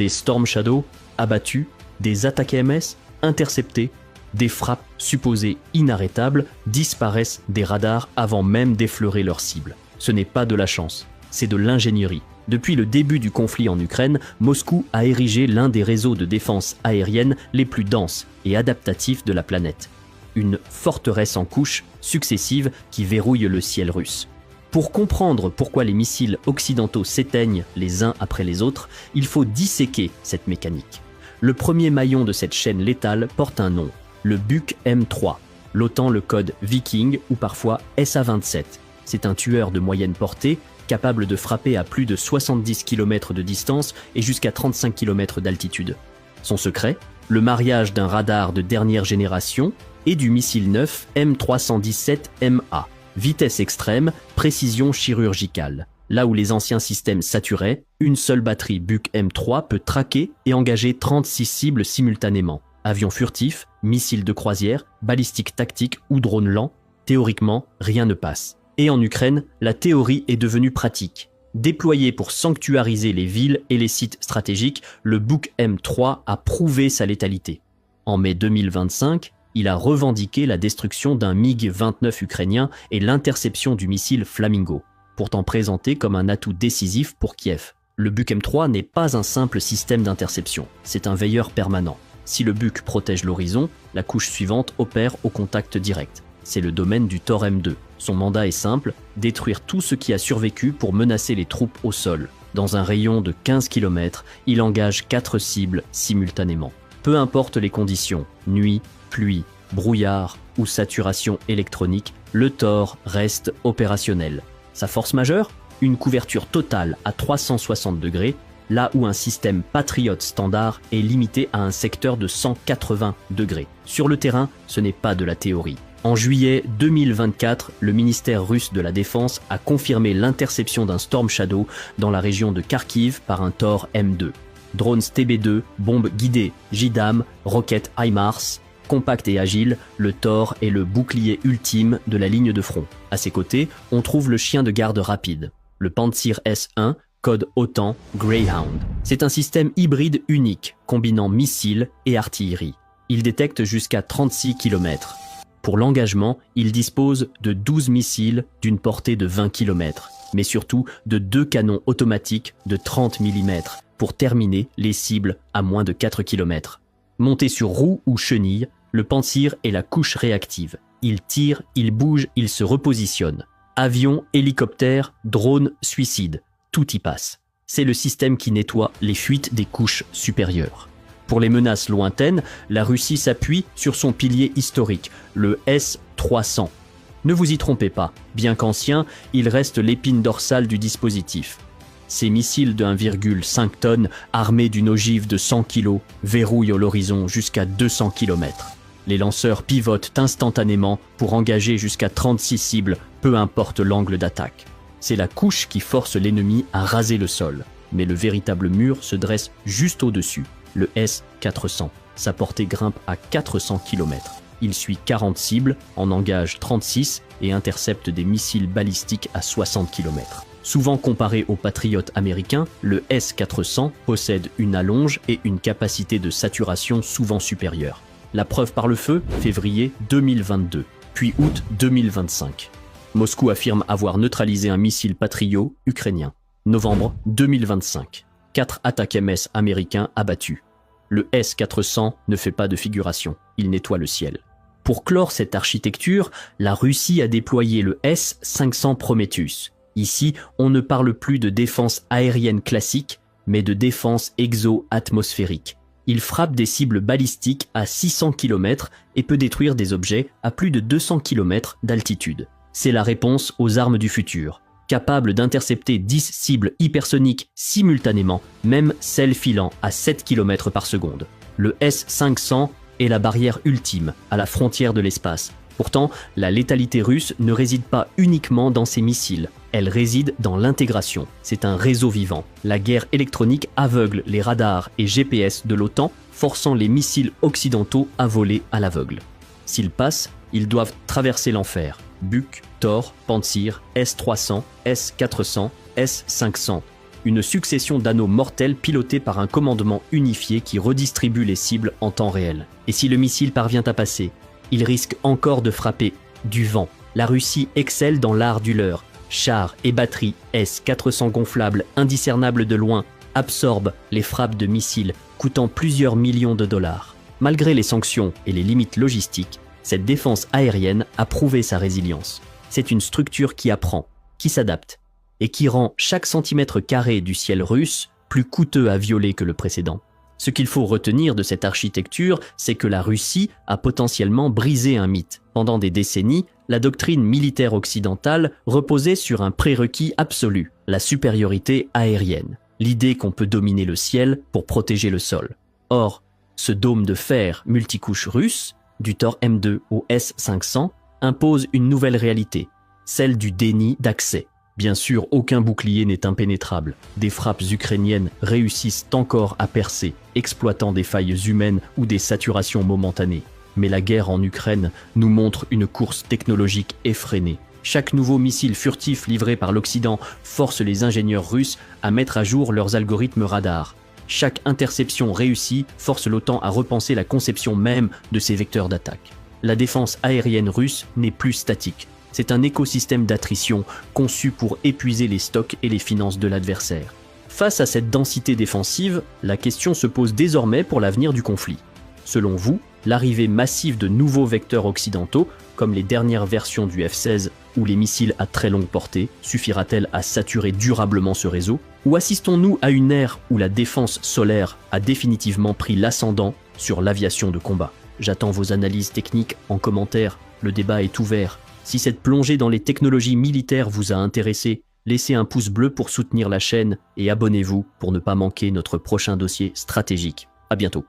Des Storm Shadow abattus, des attaques AMS interceptées, des frappes supposées inarrêtables disparaissent des radars avant même d'effleurer leur cible. Ce n'est pas de la chance, c'est de l'ingénierie. Depuis le début du conflit en Ukraine, Moscou a érigé l'un des réseaux de défense aérienne les plus denses et adaptatifs de la planète. Une forteresse en couches successives qui verrouille le ciel russe. Pour comprendre pourquoi les missiles occidentaux s'éteignent les uns après les autres, il faut disséquer cette mécanique. Le premier maillon de cette chaîne létale porte un nom, le Buk M3, l'OTAN le code Viking ou parfois SA-27. C'est un tueur de moyenne portée, capable de frapper à plus de 70 km de distance et jusqu'à 35 km d'altitude. Son secret, le mariage d'un radar de dernière génération et du missile neuf M317MA. Vitesse extrême, précision chirurgicale. Là où les anciens systèmes saturaient, une seule batterie Buk M3 peut traquer et engager 36 cibles simultanément. Avions furtifs, missiles de croisière, balistiques tactiques ou drones lents, théoriquement, rien ne passe. Et en Ukraine, la théorie est devenue pratique. Déployé pour sanctuariser les villes et les sites stratégiques, le Buk M3 a prouvé sa létalité. En mai 2025, il a revendiqué la destruction d'un MiG-29 ukrainien et l'interception du missile Flamingo, pourtant présenté comme un atout décisif pour Kiev. Le Buk M3 n'est pas un simple système d'interception, c'est un veilleur permanent. Si le Buk protège l'horizon, la couche suivante opère au contact direct. C'est le domaine du Tor M2. Son mandat est simple, détruire tout ce qui a survécu pour menacer les troupes au sol. Dans un rayon de 15 km, il engage 4 cibles simultanément. Peu importe les conditions, nuit, pluie, brouillard ou saturation électronique, le Tor reste opérationnel. Sa force majeure, une couverture totale à 360 degrés, là où un système Patriot standard est limité à un secteur de 180 degrés. Sur le terrain, ce n'est pas de la théorie. En juillet 2024, le ministère russe de la Défense a confirmé l'interception d'un Storm Shadow dans la région de Kharkiv par un Tor M2. Drones TB2, bombes guidées JDAM, roquettes HIMARS, compact et agile, le Tor est le bouclier ultime de la ligne de front. À ses côtés, on trouve le chien de garde rapide, le Pantsir S1, code OTAN Greyhound. C'est un système hybride unique, combinant missiles et artillerie. Il détecte jusqu'à 36 km. Pour l'engagement, il dispose de 12 missiles d'une portée de 20 km, mais surtout de 2 canons automatiques de 30 mm pour terminer les cibles à moins de 4 km. Monté sur roue ou chenille, le Pantsir est la couche réactive. Il tire, il bouge, il se repositionne. Avions, hélicoptères, drones, suicides, tout y passe. C'est le système qui nettoie les fuites des couches supérieures. Pour les menaces lointaines, la Russie s'appuie sur son pilier historique, le S-300. Ne vous y trompez pas, bien qu'ancien, il reste l'épine dorsale du dispositif. Ces missiles de 1,5 tonnes, armés d'une ogive de 100 kg, verrouillent l'horizon jusqu'à 200 km. Les lanceurs pivotent instantanément pour engager jusqu'à 36 cibles, peu importe l'angle d'attaque. C'est la couche qui force l'ennemi à raser le sol. Mais le véritable mur se dresse juste au-dessus, le S-400. Sa portée grimpe à 400 km. Il suit 40 cibles, en engage 36 et intercepte des missiles balistiques à 60 km. Souvent comparé au Patriot américain, le S-400 possède une allonge et une capacité de saturation souvent supérieure. La preuve par le feu, février 2022, puis août 2025. Moscou affirme avoir neutralisé un missile Patriot ukrainien. Novembre 2025. 4 attaques MS américains abattus. Le S-400 ne fait pas de figuration, il nettoie le ciel. Pour clore cette architecture, la Russie a déployé le S-500 Prometheus. Ici, on ne parle plus de défense aérienne classique, mais de défense exo-atmosphérique. Il frappe des cibles balistiques à 600 km et peut détruire des objets à plus de 200 km d'altitude. C'est la réponse aux armes du futur, capable d'intercepter 10 cibles hypersoniques simultanément, même celles filant à 7 km par seconde. Le S-500 est la barrière ultime, à la frontière de l'espace. Pourtant, la létalité russe ne réside pas uniquement dans ses missiles, elle réside dans l'intégration. C'est un réseau vivant. La guerre électronique aveugle les radars et GPS de l'OTAN, forçant les missiles occidentaux à voler à l'aveugle. S'ils passent, ils doivent traverser l'enfer. Buk, Tor, Pantsir, S-300, S-400, S-500. une succession d'anneaux mortels pilotés par un commandement unifié qui redistribue les cibles en temps réel. Et si le missile parvient à passer, il risque encore de frapper du vent. La Russie excelle dans l'art du leurre. Chars et batteries S-400 gonflables indiscernables de loin absorbent les frappes de missiles coûtant plusieurs millions de dollars. Malgré les sanctions et les limites logistiques, cette défense aérienne a prouvé sa résilience. C'est une structure qui apprend, qui s'adapte et qui rend chaque centimètre carré du ciel russe plus coûteux à violer que le précédent. Ce qu'il faut retenir de cette architecture, c'est que la Russie a potentiellement brisé un mythe. Pendant des décennies, la doctrine militaire occidentale reposait sur un prérequis absolu, la supériorité aérienne, l'idée qu'on peut dominer le ciel pour protéger le sol. Or, ce dôme de fer multicouche russe, du Tor M2 au S-500, impose une nouvelle réalité, celle du déni d'accès. Bien sûr, aucun bouclier n'est impénétrable. Des frappes ukrainiennes réussissent encore à percer, exploitant des failles humaines ou des saturations momentanées. Mais la guerre en Ukraine nous montre une course technologique effrénée. Chaque nouveau missile furtif livré par l'Occident force les ingénieurs russes à mettre à jour leurs algorithmes radars. Chaque interception réussie force l'OTAN à repenser la conception même de ses vecteurs d'attaque. La défense aérienne russe n'est plus statique. C'est un écosystème d'attrition conçu pour épuiser les stocks et les finances de l'adversaire. Face à cette densité défensive, la question se pose désormais pour l'avenir du conflit. Selon vous, l'arrivée massive de nouveaux vecteurs occidentaux, comme les dernières versions du F-16 ou les missiles à très longue portée, suffira-t-elle à saturer durablement ce réseau? Ou assistons-nous à une ère où la défense solaire a définitivement pris l'ascendant sur l'aviation de combat? J'attends vos analyses techniques en commentaire, le débat est ouvert. Si cette plongée dans les technologies militaires vous a intéressé, laissez un pouce bleu pour soutenir la chaîne et abonnez-vous pour ne pas manquer notre prochain dossier stratégique. À bientôt.